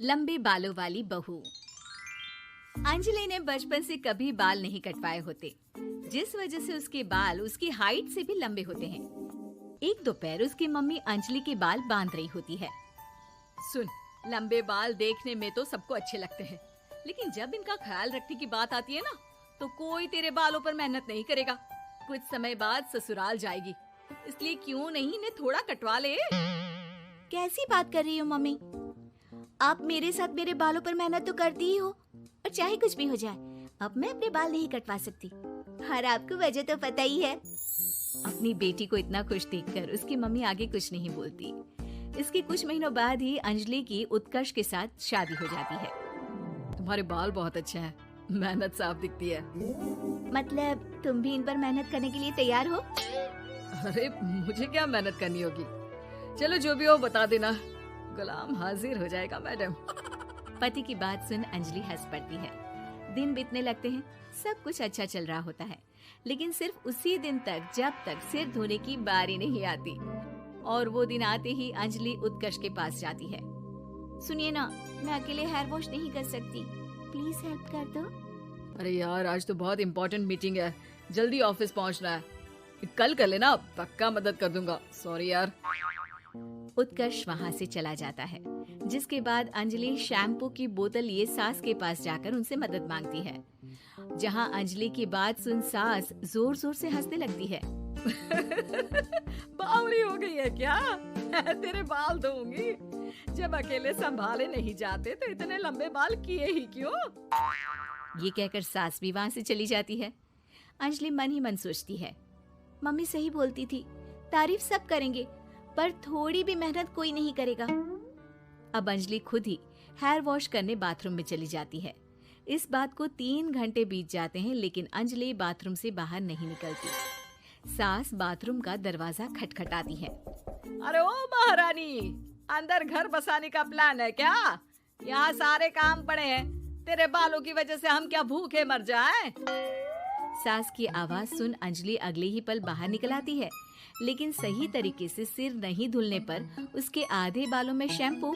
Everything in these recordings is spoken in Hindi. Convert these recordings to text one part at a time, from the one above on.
लंबे बालों वाली बहू। अंजलि ने बचपन से कभी बाल नहीं कटवाए होते, जिस वजह से उसके बाल उसकी हाइट से भी लंबे होते हैं। एक दोपहर उसकी मम्मी अंजलि के बाल बांध रही होती है। सुन, लंबे बाल देखने में तो सबको अच्छे लगते हैं, लेकिन जब इनका ख्याल रखने की बात आती है ना, तो कोई तेरे बालों पर मेहनत नहीं करेगा। कुछ समय बाद ससुराल जाएगी, इसलिए क्यों नहीं इन्हें थोड़ा कटवा ले। कैसी बात कर रही हो मम्मी? आप मेरे साथ मेरे बालों पर मेहनत तो करती ही हो, और चाहे कुछ भी हो जाए, अब मैं अपने बाल नहीं कटवा सकती। और आपको वजह तो पता ही है। अपनी बेटी को इतना खुश देखकर उसकी मम्मी आगे कुछ नहीं बोलती। इसके कुछ महीनों बाद ही अंजलि की उत्कर्ष के साथ शादी हो जाती है। तुम्हारे बाल बहुत अच्छे हैं, मेहनत साफ दिखती है। मतलब तुम भी इन पर मेहनत करने के लिए तैयार हो? अरे मुझे क्या मेहनत करनी होगी, चलो जो भी हो बता देना, गुलाम हाजिर हो जाएगा मैडम। पति की बात सुन अंजलि हंस पड़ती है। दिन बीतने लगते हैं, सब कुछ अच्छा चल रहा होता है, लेकिन सिर्फ उसी दिन तक जब तक सिर धोने की बारी नहीं आती। और वो दिन आते ही अंजलि उत्कर्ष के पास जाती है। सुनिए ना, मैं अकेले हेयर वॉश नहीं कर सकती, प्लीज हेल्प कर दो। अरे यार, आज तो बहुत इम्पोर्टेंट मीटिंग है, जल्दी ऑफिस पहुंचना है, कल कर लेना, पक्का मदद कर दूंगा। सॉरी यार। उत्कर्ष वहाँ से चला जाता है, जिसके बाद अंजलि शैम्पू की बोतल लिए सास के पास जाकर उनसे मदद मांगती है। जहाँ अंजलि की बात सुन सास जोर जोर से हंसने लगती है। बावली हो गई है क्या? तेरे बाल धोऊंगी, जब अकेले संभाले नहीं जाते तो इतने लंबे बाल किए ही क्यों? ये कहकर सास भी वहाँ से चली जाती है। अंजलि मन ही मन सोचती है, मम्मी सही बोलती थी, तारीफ सब करेंगे, पर थोड़ी भी मेहनत कोई नहीं करेगा। अब अंजलि खुद ही हेयर वॉश करने बाथरूम में चली जाती है। इस बात को 3 घंटे बीत जाते हैं, लेकिन अंजलि बाथरूम से बाहर नहीं निकलती। सास बाथरूम का दरवाजा खटखटाती है। अरे ओ महारानी, अंदर घर बसाने का प्लान है क्या? यहाँ सारे काम पड़े हैं, तेरे बालों की वजह से हम क्या भूखे मर जाएं? सास की आवाज सुन अंजलि अगले ही पल बाहर निकल आती है, लेकिन सही तरीके से सिर नहीं धुलने पर उसके आधे बालों में शैम्पू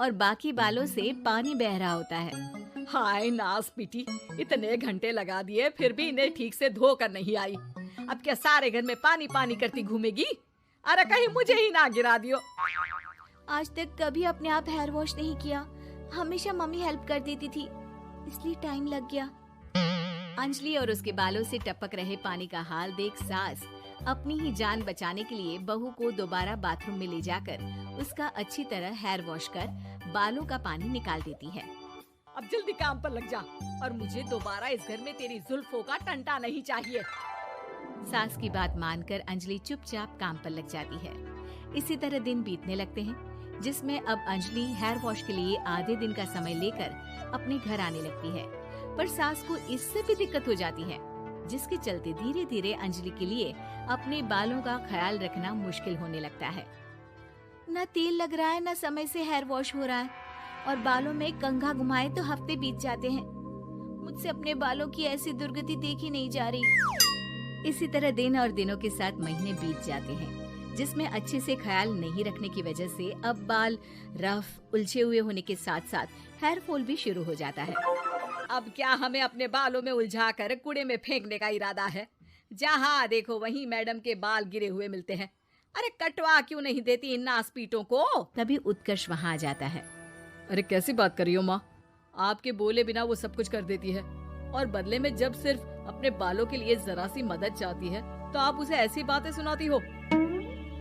और बाकी बालों से पानी बह रहा होता है। हाय नास पीटी, इतने घंटे लगा दिए फिर भी इन्हें ठीक से धो कर नहीं आई। अब क्या सारे घर में पानी पानी करती घूमेगी? अरे कहीं मुझे ही ना गिरा दियो। आज तक कभी अपने आप हेयर वॉश नहीं किया, हमेशा मम्मी हेल्प कर देती थी, इसलिए टाइम लग गया। अंजलि और उसके बालों से टपक रहे पानी का हाल देख सास अपनी ही जान बचाने के लिए बहू को दोबारा बाथरूम में ले जाकर उसका अच्छी तरह हेयर वॉश कर बालों का पानी निकाल देती है। अब जल्दी काम पर लग जा, और मुझे दोबारा इस घर में तेरी जुल्फों का टंटा नहीं चाहिए। सास की बात मानकर अंजलि चुपचाप काम पर लग जाती है। इसी तरह दिन बीतने लगते हैं, जिसमें अब अंजलि हेयर वॉश के लिए आधे दिन का समय लेकर अपने घर आने लगती है, पर सास को इससे भी दिक्कत हो जाती है, जिसके चलते धीरे धीरे अंजलि के लिए अपने बालों का ख्याल रखना मुश्किल होने लगता है। न तेल लग रहा है, न समय से हेयर वॉश हो रहा है, और बालों में कंघा घुमाए तो हफ्ते बीत जाते हैं। मुझसे अपने बालों की ऐसी दुर्गति देखी नहीं जा रही। इसी तरह दिन और दिनों के साथ महीने बीत जाते हैं, जिसमें अच्छे से ख्याल नहीं रखने की वजह से अब बाल रफ उलझे हुए होने के साथ साथ हेयर फॉल भी शुरू हो जाता है। अब क्या हमें अपने बालों में उलझाकर कूड़े में फेंकने का इरादा है? जहाँ देखो वहीं मैडम के बाल गिरे हुए मिलते हैं। अरे कटवा क्यों नहीं देती इन नासपीटों को? तभी उत्कर्ष वहाँ आ जाता है। अरे कैसी बात कर रही हो माँ, आपके बोले बिना वो सब कुछ कर देती है, और बदले में जब सिर्फ अपने बालों के लिए जरा सी मदद चाहती है तो आप उसे ऐसी बातें सुनाती हो।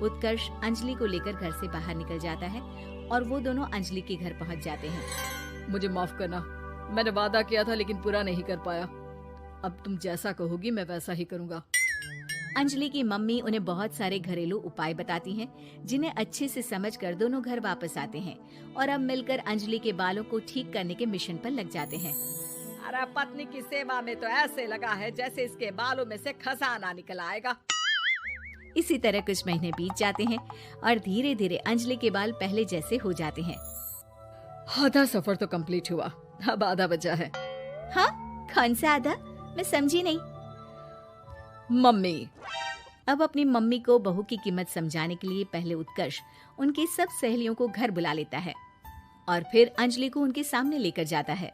उत्कर्ष अंजलि को लेकर घर से बाहर निकल जाता है और वो दोनों अंजलि के घर पहुँच जाते हैं। मुझे माफ करना, मैंने वादा किया था लेकिन पूरा नहीं कर पाया। अब तुम जैसा कहोगी मैं वैसा ही करूँगा। अंजलि की मम्मी उन्हें बहुत सारे घरेलू उपाय बताती हैं, जिन्हें अच्छे से समझकर दोनों घर वापस आते हैं और अब मिलकर अंजलि के बालों को ठीक करने के मिशन पर लग जाते हैं। अरे पत्नी की सेवा में तो ऐसे लगा है जैसे इसके बालों में से खजाना निकल आएगा। इसी तरह कुछ महीने बीत जाते हैं और धीरे धीरे अंजलि के बाल पहले जैसे हो जाते हैं। आधा सफर तो कंप्लीट हुआ, अब आधा बचा है। हाँ, कौन सा आधा? मैं समझी नहीं। मम्मी। अब अपनी मम्मी को बहू की कीमत समझाने के लिए पहले उत्कर्ष उनकी सब सहेलियों को घर बुला लेता है। और फिर अंजलि को उनके सामने लेकर जाता है,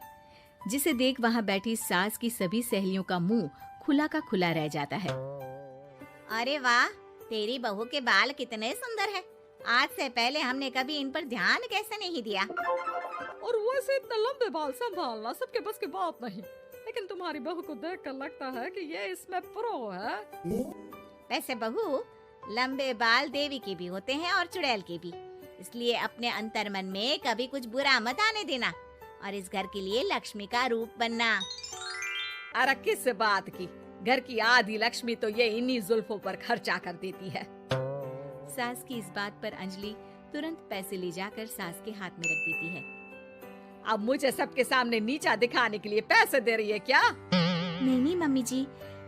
जिसे देख वहाँ बैठी सास की सभी सहेलियों का मुंह खुला का खुला रह जाता है। अरे वाह, तेरी बहू के बाल कितने सुंदर है। आज से पहले हमने कभी इन पर ध्यान कैसे नहीं दिया। और वैसे इतने लंबे बाल संभालना सबके बस की बात नहीं, लेकिन तुम्हारी बहू को देखकर लगता है कि ये इसमें प्रो है। वैसे बहू, लंबे बाल देवी के भी होते हैं और चुड़ैल के भी, इसलिए अपने अंतर्मन में कभी कुछ बुरा मत आने देना और इस घर के लिए लक्ष्मी का रूप बनना। अरे किस बात की, घर की आधी लक्ष्मी तो ये इन्हीं जुल्फों पर खर्चा कर देती है। सास की इस बात पर अंजलि तुरंत पैसे ले जाकर सास के हाथ में रख देती है। अब मुझे सबके सामने नीचा दिखाने के लिए पैसे दे रही है क्या? नहीं मम्मी जी,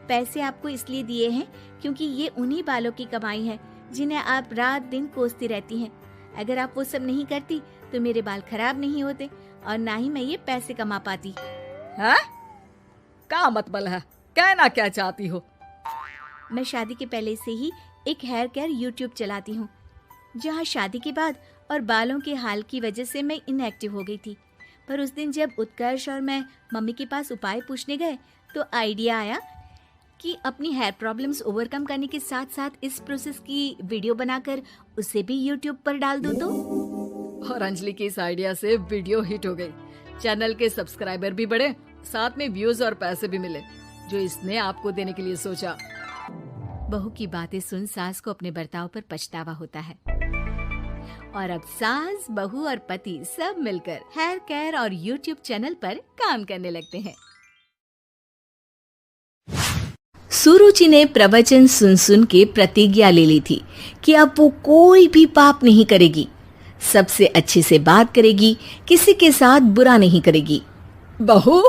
पैसे आपको इसलिए दिए हैं क्योंकि ये उन्हीं बालों की कमाई है जिन्हें आप रात दिन कोसती रहती हैं। अगर आप वो सब नहीं करती तो मेरे बाल खराब नहीं होते और ना ही मैं ये पैसे कमा पाती। है? क्या मतलब है? कहना क्या चाहती हो? मैं शादी के पहले से ही एक हेयर केयर यूट्यूब चलाती हूँ, जहाँ शादी के बाद और बालों के हाल की वजह से मैं इनएक्टिव हो गई थी। पर उस दिन जब उत्कर्ष और मैं मम्मी के पास उपाय पूछने गए तो आइडिया आया कि अपनी हेयर प्रॉब्लम्स ओवरकम करने के साथ साथ इस प्रोसेस की वीडियो बनाकर उसे भी यूट्यूब पर डाल दूं तो। और अंजलि के इस आइडिया से वीडियो हिट हो गई, चैनल के सब्सक्राइबर भी बढ़े, साथ में व्यूज और पैसे भी मिले, जो इसने आपको देने के लिए सोचा। बहू की बातें सुन सास को अपने बर्ताव पर पछतावा होता है और अब सास, बहू और पति सब मिलकर हेयर केयर और यूट्यूब चैनल पर काम करने लगते हैं। सुरुचि ने प्रवचन सुन सुन के प्रतिज्ञा ले ली थी कि अब वो कोई भी पाप नहीं करेगी, सबसे अच्छे से बात करेगी, किसी के साथ बुरा नहीं करेगी। बहू,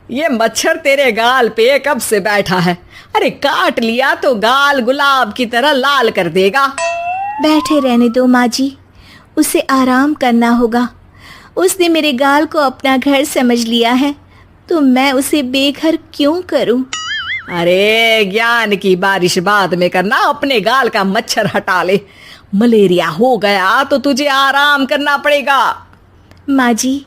ये मच्छर तेरे गाल पे कब से बैठा है? अरे काट लिया तो गाल गुलाब की तरह लाल कर देगा। बैठे रहने दो माँ जी, उसे आराम करना होगा। उसने मेरे गाल को अपना घर समझ लिया है तो मैं उसे बेघर क्यों करूं? अरे ज्ञान की बारिश बाद में करना, अपने गाल का मच्छर हटा ले। मलेरिया हो गया तो तुझे आराम करना पड़ेगा। माँ जी,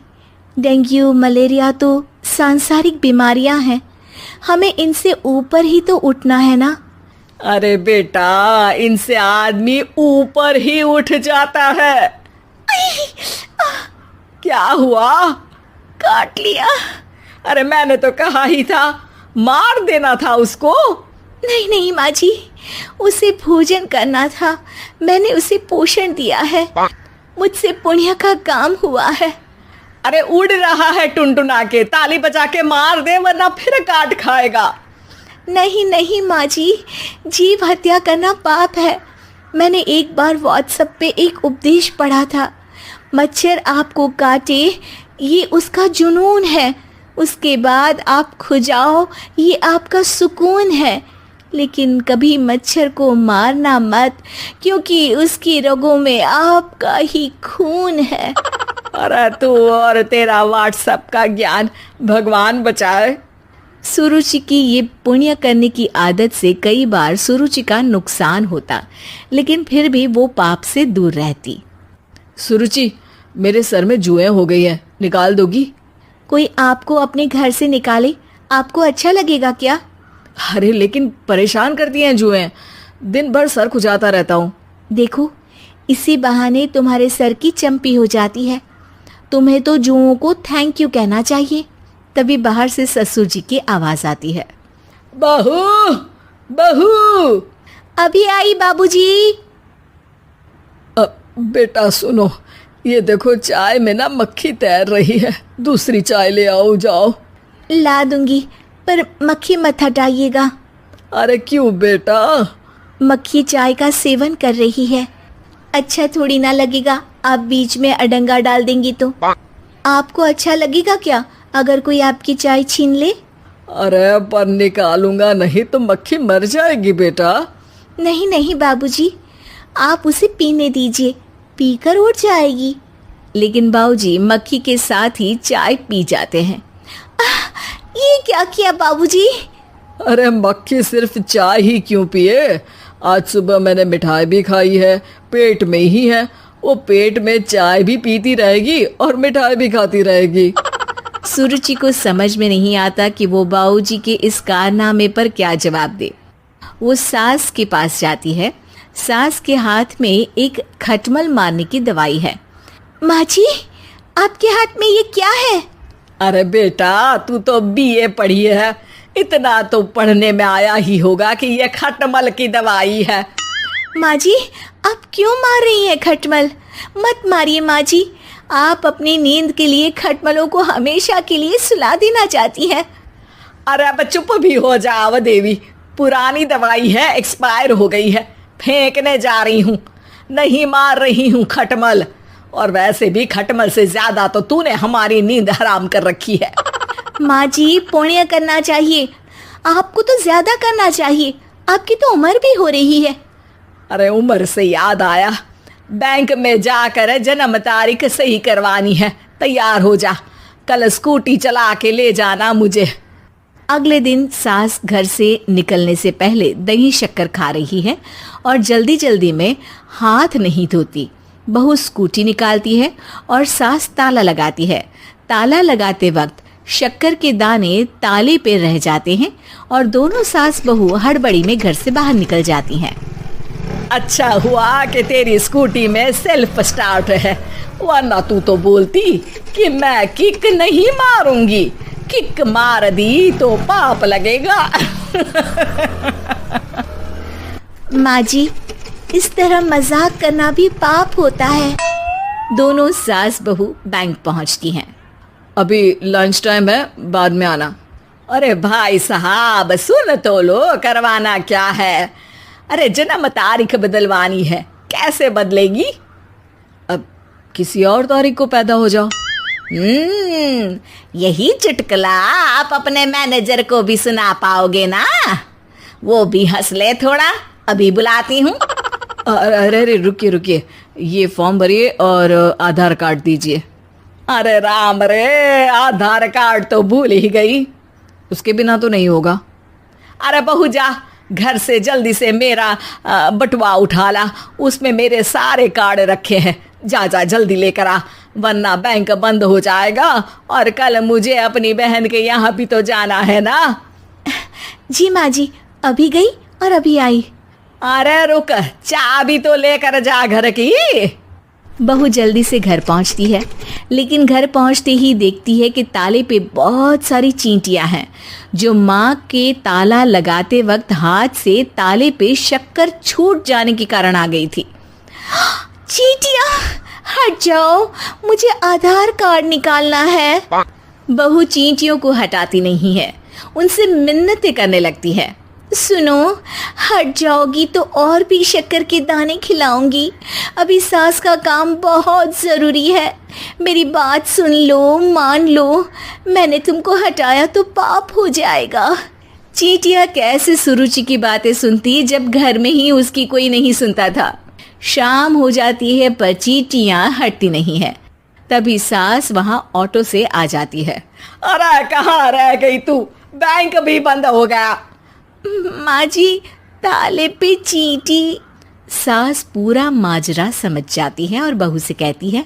डेंगू मलेरिया तो सांसारिक बीमारियां हैं, हमें इनसे ऊपर ही तो उठना है ना। अरे बेटा, इनसे आदमी ऊपर ही उठ जाता है। क्या हुआ? काट लिया। अरे मैंने तो कहा ही था, मार देना था उसको। नहीं नहीं माँ जी, उसे भोजन करना था, मैंने उसे पोषण दिया है, मुझसे पुण्य का काम हुआ है। अरे उड़ रहा है टुनटुना के, ताली बजा के मार दे वरना फिर काट खाएगा। नहीं नहीं माँ जी, जीव हत्या करना पाप है। मैंने एक बार व्हाट्सएप पे एक उपदेश पढ़ा था, मच्छर आपको काटे ये उसका जुनून है, उसके बाद आप खुजाओ ये आपका सुकून है, लेकिन कभी मच्छर को मारना मत, क्योंकि उसकी रगों में आपका ही खून है। अरे तू और तेरा व्हाट्सएप का ज्ञान, भगवान बचाए। सुरुचि की ये पुण्य करने की आदत से कई बार सुरुचि का नुकसान होता, लेकिन फिर भी वो पाप से दूर रहती। सुरुचि, मेरे सर में जुएं हो गई है, निकाल दोगी? कोई आपको अपने घर से निकाले, आपको अच्छा लगेगा क्या? अरे लेकिन परेशान करती हैं जुएं, दिन भर सर खुजाता रहता हूँ। देखो, इसी बहाने तुम्हारे सर की चंपी हो जाती है। तुम्हें तो जुओं को थैंक यू कहना चाहिए। तभी बाहर से ससुर जी की आवाज आती है। बहू, बहू। अभी आई बाबूजी। बेटा सुनो, ये देखो चाय में ना मक्खी तैर रही है, दूसरी चाय ले आओ जाओ। ला दूंगी, पर मक्खी मत हटाइएगा। अरे क्यों बेटा? मक्खी चाय का सेवन कर रही है, अच्छा थोड़ी ना लगेगा आप बीच में अडंगा डाल देंगी तो। आपको अच्छा लगेगा क्या अगर कोई आपकी चाय छीन ले? अरे पर निकालूंगा नहीं तो मक्खी मर जाएगी बेटा। नहीं नहीं बाबूजी, आप उसे पीने दीजिए, पीकर उठ जाएगी। लेकिन बाबूजी मक्खी के साथ ही चाय पी जाते हैं। ये क्या किया बाबूजी? अरे मक्खी सिर्फ चाय ही क्यों पिए, आज सुबह मैंने मिठाई भी खाई है, पेट में ही है, वो पेट में चाय भी पीती रहेगी और मिठाई भी खाती रहेगी। सुरुचि को समझ में नहीं आता कि वो बाबूजी के इस कारनामे पर क्या जवाब दे। वो सास के पास जाती है। सास के हाथ में एक खटमल मारने की दवाई है। माँ जी, आपके हाथ में ये क्या है? अरे बेटा, तू तो बीए पढ़ी है, इतना तो पढ़ने में आया ही होगा कि ये खटमल की दवाई है। माँ जी, आप क्यों मार रही हैं खटमल? मत मारिए माँ जी, आप अपनी नींद के लिए खटमलों को हमेशा के लिए सुला देना चाहती हैं। अरे अब चुप भी हो जाओ देवी, पुरानी दवाई है, एक्सपायर हो गई है, फेंकने जा रही हूँ, नहीं मार रही हूँ खटमल। और वैसे भी खटमल से ज्यादा तो तूने हमारी नींद हराम कर रखी है। माँ जी, पुण्य करना चाहिए, आपको तो ज्यादा करना चाहिए, आपकी तो उम्र भी हो रही है। अरे उम्र से याद आया, बैंक में जाकर जन्म तारीख सही करवानी है, तैयार हो जा, कल स्कूटी चला के ले जाना मुझे। अगले दिन सास घर से निकलने से पहले दही शक्कर खा रही है और जल्दी जल्दी में हाथ नहीं धोती। बहू स्कूटी निकालती है और सास ताला लगाती है। ताला लगाते वक्त शक्कर के दाने ताले पे रह जाते हैं और दोनों सास बहू हड़बड़ी में घर से बाहर निकल जाती हैं। अच्छा हुआ कि तेरी स्कूटी में सेल्फ स्टार्ट है, वरना तू तो बोलती कि मैं किक नहीं मारूंगी, किक मार दी तो पाप लगेगा। माँ जी, इस तरह मजाक करना भी पाप होता है। दोनों सास बहू बैंक पहुंचती हैं। अभी लंच टाइम है, बाद में आना। अरे भाई साहब, सुन तो लो, करवाना क्या है? अरे जन्म तारीख बदलवानी है, कैसे बदलेगी? अब किसी और तारीख को पैदा हो जाओ। यही चुटकुला आप अपने मैनेजर को भी सुना पाओगे ना? वो भी हंस ले थोड़ा, अभी बुलाती हूँ। अरे अरे रुकिए रुकिए, ये फॉर्म भरिए और आधार कार्ड दीजिए। अरे राम रे, आधार कार्ड तो भूल ही गई, उसके बिना तो नहीं होगा। अरे बहू जा, घर से जल्दी से मेरा बटुआ उठा ला, उसमें मेरे सारे कार्ड रखे हैं, जा जा जल्दी लेकर आ, वरना बैंक बंद हो जाएगा और कल मुझे अपनी बहन के यहाँ भी तो जाना है ना। जी माँ जी, अभी गई और अभी आई। अरे रुक, चाबी तो लेकर जा घर की। बहू जल्दी से घर पहुंचती है, लेकिन घर पहुंचते ही देखती है कि ताले पे बहुत सारी चींटियां हैं, जो माँ के ताला लगाते वक्त हाथ से ताले पे शक्कर छूट जाने के कारण आ गई थी। चींटियां, हट जाओ, मुझे आधार कार्ड निकालना है। बहू चींटियों को हटाती नहीं है, उनसे मिन्नतें करने लगती है। सुनो, हट जाओगी तो और भी शक्कर के दाने खिलाऊंगी। अभी सास का काम बहुत ज़रूरी है, मेरी बात सुन लो, मान लो, मैंने तुमको हटाया तो पाप हो जाएगा। चींटियां कैसे सुरुचि की बातें सुनती जब घर में ही उसकी कोई नहीं सुनता था। शाम हो जाती है पर चींटियां हटती नहीं है। तभी सास वहां ऑटो से आ जाती है। अरे कहाँ रह गई तू, बैंक भी बंद हो गया। माँ जी, ताले पे चींटी। सास पूरा माजरा समझ जाती है और बहू से कहती है,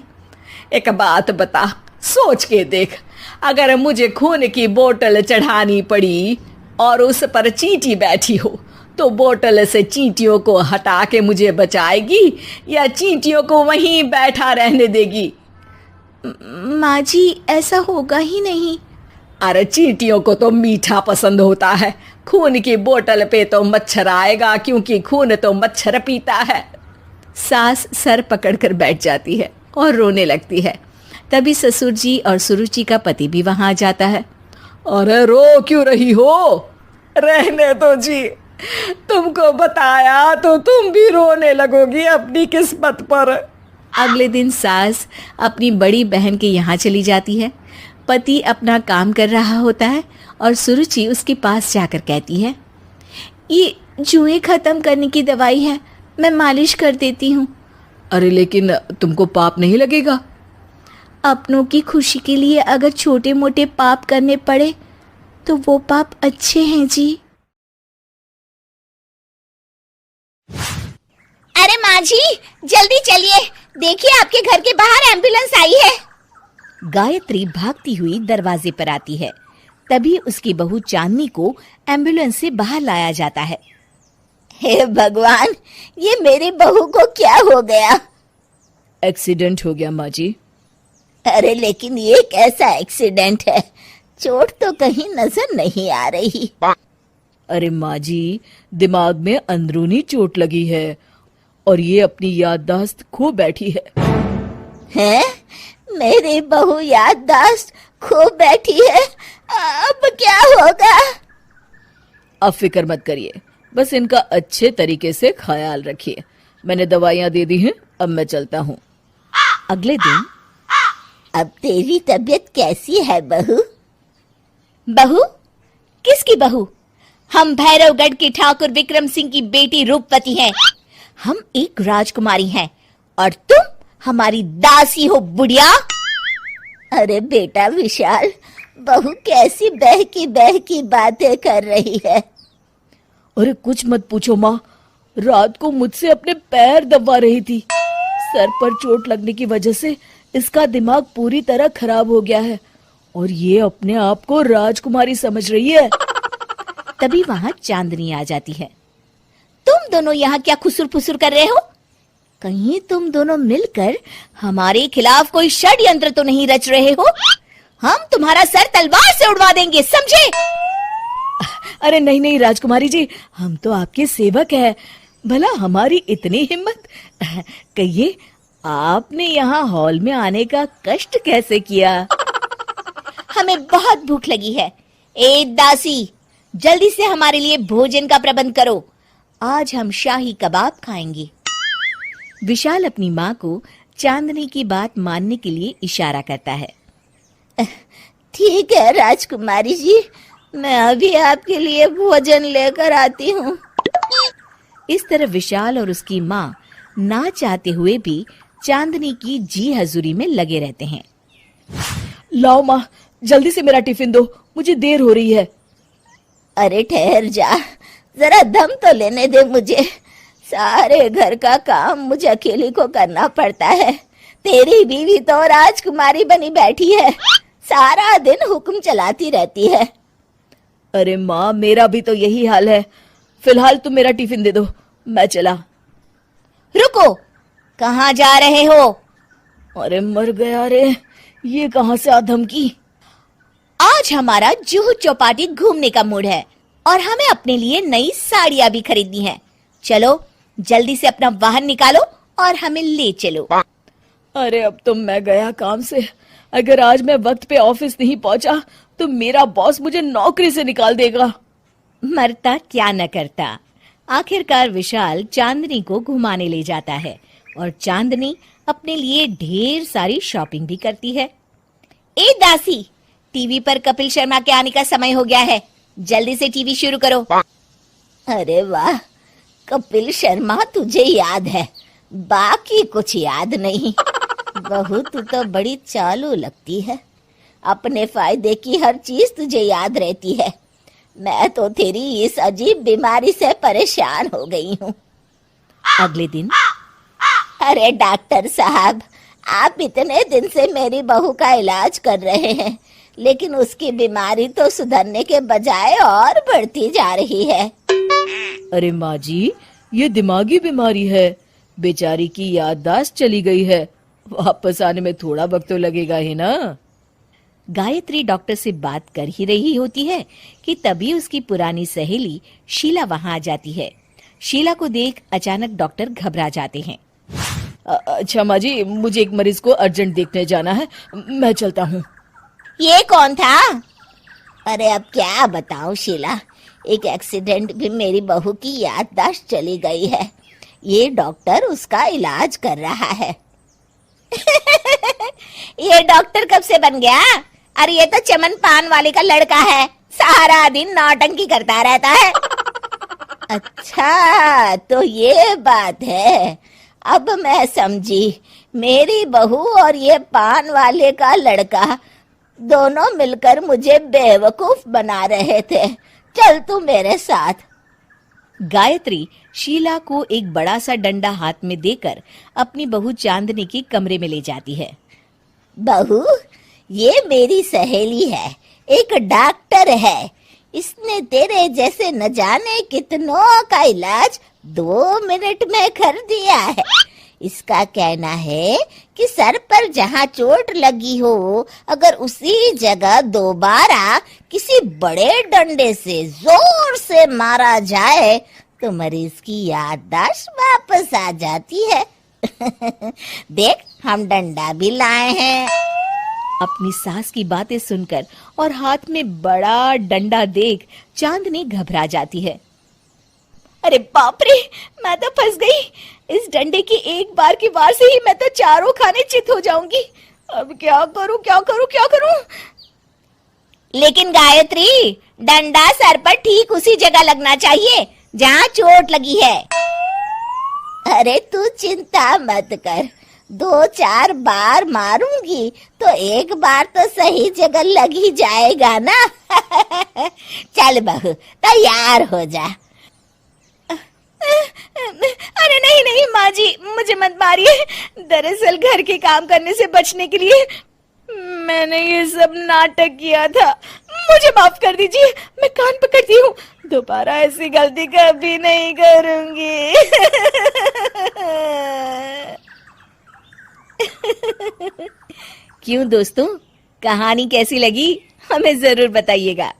एक बात बता, सोच के देख, अगर मुझे खून की बोतल चढ़ानी पड़ी और उस पर चींटी बैठी हो, तो बोतल से चींटियों को हटा के मुझे बचाएगी या चींटियों को वहीं बैठा रहने देगी? माँ जी, ऐसा होगा ही नहीं। अरे चींटियों को तो मीठा पसंद होता है, खून की बोतल पे तो मच्छर आएगा, क्योंकि खून तो मच्छर पीता है। सास सर पकड़कर बैठ जाती है और रोने लगती है। तभी ससुर जी और सुरुचि का पति भी वहां आ जाता है। अरे रो क्यों रही हो? रहने दो जी, तुमको बताया तो तुम भी रोने लगोगी अपनी किस्मत पर। अगले दिन सास अपनी बड़ी बहन के यहाँ चली जाती है। पति अपना काम कर रहा होता है और सुरुचि उसके पास जाकर कहती है, ये जुएं खत्म करने की दवाई है, मैं मालिश कर देती हूँ। अरे लेकिन तुमको पाप नहीं लगेगा? अपनों की खुशी के लिए अगर छोटे मोटे पाप करने पड़े तो वो पाप अच्छे हैं जी। अरे माँ जी, जल्दी चलिए, देखिए आपके घर के बाहर एम्बुलेंस आई है। गायत्री भागती हुई दरवाजे पर आती है। तभी उसकी बहू चांदनी को एम्बुलेंस से बाहर लाया जाता है। हे भगवान, ये मेरी बहू को क्या हो गया? एक्सीडेंट हो गया माँ जी। अरे लेकिन ये कैसा एक्सीडेंट है? चोट तो कहीं नजर नहीं आ रही। अरे माँ जी, दिमाग में अंदरूनी चोट लगी है और ये अपनी याददाश्त खो बैठी है। हैं? मेरी बहू याददाश्त खो बैठी है, अब क्या होगा? अब फिक्र मत करिए, बस इनका अच्छे तरीके से ख्याल रखिए। मैंने दवाइयाँ दे दी हैं, अब मैं चलता हूँ। अगले दिन अब तेरी तबीयत कैसी है बहू? बहू? किसकी बहू? हम भैरवगढ़ के ठाकुर विक्रम सिंह की बेटी रूपवती हैं। हम एक राजकुमारी हैं और तुम हमारी दासी हो बुढ़िया। अरे बेटा विशाल, बहू कैसी बहकी बातें कर रही है। अरे कुछ मत पूछो माँ, रात को मुझसे अपने पैर दबा रही थी। सर पर चोट लगने की वजह से इसका दिमाग पूरी तरह खराब हो गया है और ये अपने आप को राजकुमारी समझ रही है। तभी वहां चांदनी आ जाती है। तुम दोनों यहाँ क्या खुसुर फुसुर कर रहे हो? कहीं तुम दोनों मिलकर हमारे खिलाफ कोई षड्यंत्र तो नहीं रच रहे हो? हम तुम्हारा सर तलवार से उड़वा देंगे, समझे? अरे नहीं नहीं राजकुमारी जी, हम तो आपके सेवक हैं। भला हमारी इतनी हिम्मत? कहिए, आपने यहाँ हॉल में आने का कष्ट कैसे किया? हमें बहुत भूख लगी है। ए दासी, जल्दी से हमारे लिए भोजन का प्रबंध करो। आज हम शाही कबाब खाएंगे। विशाल अपनी माँ को चांदनी की बात मानने के लिए इशारा करता है। ठीक है राजकुमारी जी, मैं अभी आपके लिए भोजन लेकर आती हूँ। इस तरह विशाल और उसकी माँ ना चाहते हुए भी चांदनी की जी हजूरी में लगे रहते हैं। लाओ माँ, जल्दी से मेरा टिफिन दो, मुझे देर हो रही है। अरे ठहर जा, जरा दम तो लेने दे मुझे। सारे घर का काम मुझे अकेली को करना पड़ता है। तेरी बीवी तो राजकुमारी बनी बैठी है, सारा दिन हुक्म चलाती रहती है। अरे माँ, मेरा भी तो यही हाल है। फिलहाल तुम मेरा टिफिन दे दो, मैं चला। रुको, कहाँ जा रहे हो? अरे मर गया रे, ये कहाँ से आ धमकी? आज हमारा जुहू चौपाटी घूमने का मूड है और हमें अपने लिए नई साड़ियाँ भी खरीदनी है। चलो जल्दी से अपना वाहन निकालो और हमें ले चलो। अरे अब तो मैं गया काम से। अगर आज मैं वक्त पे ऑफिस नहीं पहुंचा तो मेरा बॉस मुझे नौकरी से निकाल देगा। मरता क्या न करता। आखिरकार विशाल चांदनी को घुमाने ले जाता है और चांदनी अपने लिए ढेर सारी शॉपिंग भी करती है। ए दासी, टीवी पर कपिल शर्मा के आने का समय हो गया है, जल्दी से टीवी शुरू करो। अरे वाह, कपिल शर्मा तुझे याद है, बाकी कुछ याद नहीं। बहू तू तो बड़ी चालू लगती है, अपने फायदे की हर चीज तुझे याद रहती है। मैं तो तेरी इस अजीब बीमारी से परेशान हो गई हूँ। अगले दिन, अरे डॉक्टर साहब, आप इतने दिन से मेरी बहू का इलाज कर रहे हैं, लेकिन उसकी बीमारी तो सुधरने के बजाय और बढ़ती जा रही है। अरे माँ जी, ये दिमागी बीमारी है। बेचारी की याददाश्त चली गई है, वापस आने में थोड़ा वक्त तो लगेगा ही ना। गायत्री डॉक्टर से बात कर ही रही होती है कि तभी उसकी पुरानी सहेली शीला वहां आ जाती है। शीला को देख अचानक डॉक्टर घबरा जाते हैं। अच्छा माँ जी, मुझे एक मरीज को अर्जेंट देखने जाना है, मैं चलता हूँ। ये कौन था? अरे अब क्या बताऊं शीला, एक एक्सीडेंट भी मेरी बहू की याददाश्त चली गई है। ये डॉक्टर उसका इलाज कर रहा है। ये डॉक्टर कब से बन गया? अरे ये तो चमन पान वाले का लड़का है, सारा दिन नौटंकी करता रहता है। अच्छा तो ये बात है, अब मैं समझी। मेरी बहू और ये पान वाले का लड़का दोनों मिलकर मुझे बेवकूफ बना रहे थे। चल तू मेरे साथ। गायत्री शीला को एक बड़ा सा डंडा हाथ में देकर अपनी बहू चांदनी के कमरे में ले जाती है। बहू, ये मेरी सहेली है, एक डॉक्टर है। इसने तेरे जैसे न जाने कितनों का इलाज 2 मिनट में कर दिया है। इसका कहना है कि सर पर जहाँ चोट लगी हो, अगर उसी जगह दोबारा किसी बड़े डंडे से जोर से मारा जाए तो मरीज की याददाश्त वापस आ जाती है। देख, हम डंडा भी लाए हैं। अपनी सास की बातें सुनकर और हाथ में बड़ा डंडा देख चांदनी घबरा जाती है। अरे बाप रे, मैं तो फंस गई। इस डंडे की एक बार की वार से ही मैं तो चारों खाने चित हो जाऊंगी। अब क्या करूं, क्या करूं, क्या करूं? लेकिन गायत्री, डंडा सर पर ठीक उसी जगह लगना चाहिए जहां चोट लगी है। अरे तू चिंता मत कर, 2-4 बार मारूंगी तो एक बार तो सही जगह लग ही जाएगा ना। चल बहू, तैयार हो जा। अरे नहीं नहीं माँ जी, मुझे मत मारिए। दरअसल घर के काम करने से बचने के लिए मैंने ये सब नाटक किया था। मुझे माफ कर दीजिए, मैं कान पकड़ती हूँ। दोबारा ऐसी गलती कभी नहीं करूंगी। क्यों दोस्तों, कहानी कैसी लगी हमें जरूर बताइएगा।